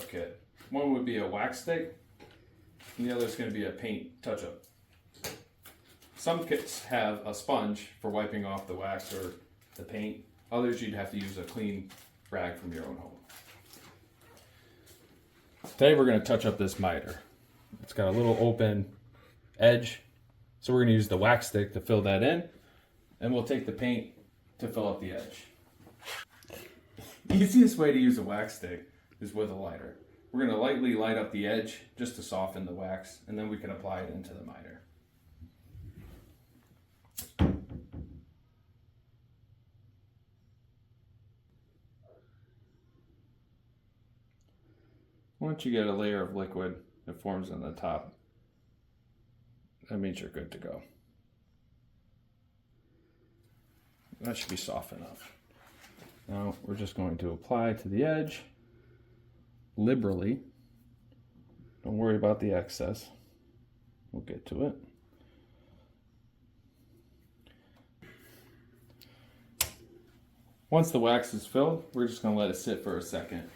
touch-up kit. One would be a wax stick, and the other is going to be a paint touch-up. Some kits have a sponge for wiping off the wax or the paint. Others you'd have to use a clean rag from your own home. Today we're going to touch up this miter. It's got a little open edge, so we're going to use the wax stick to fill that in, and we'll take the paint to fill up the edge. The easiest way to use a wax stick is with a lighter. We're going to lightly light up the edge just to soften the wax, and then we can apply it into the miter. Once you get a layer of liquid that forms on the top, that means you're good to go. That should be soft enough. Now we're just going to apply to the edge liberally. Don't worry about the excess. We'll get to it. Once the wax is filled, we're just going to let it sit for a second,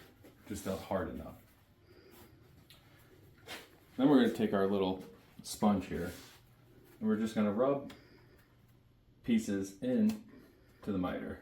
just till hard enough. Then we're going to take our little sponge here, and we're just going to rub pieces in to the miter.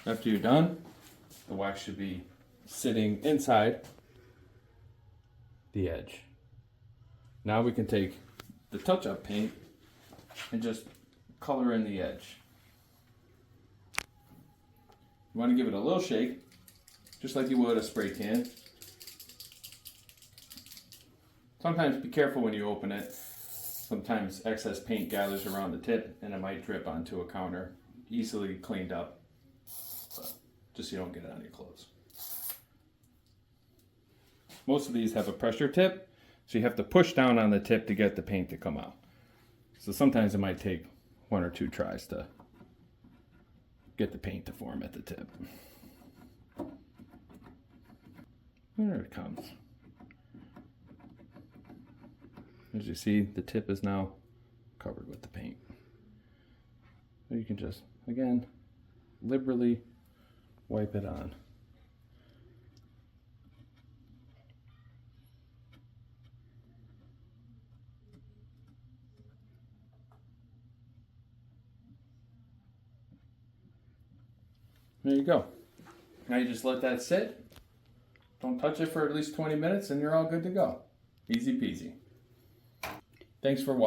After you're done, the wax should be sitting inside the edge. Now we can take the touch-up paint and just color in the edge. You want to give it a little shake, just like you would a spray can. Sometimes be careful when you open it. Sometimes excess paint gathers around the tip and it might drip onto a counter. Easily cleaned up, but just so you don't get it on your clothes. Most of these have a pressure tip, so you have to push down on the tip to get the paint to come out. So sometimes it might take 1 or 2 tries to get the paint to form at the tip. There it comes. As you see, the tip is now covered with the paint. So you can just, again, liberally wipe it on. There you go. Now you just let that sit. Don't touch it for at least 20 minutes and you're all good to go. Easy peasy. Thanks for watching.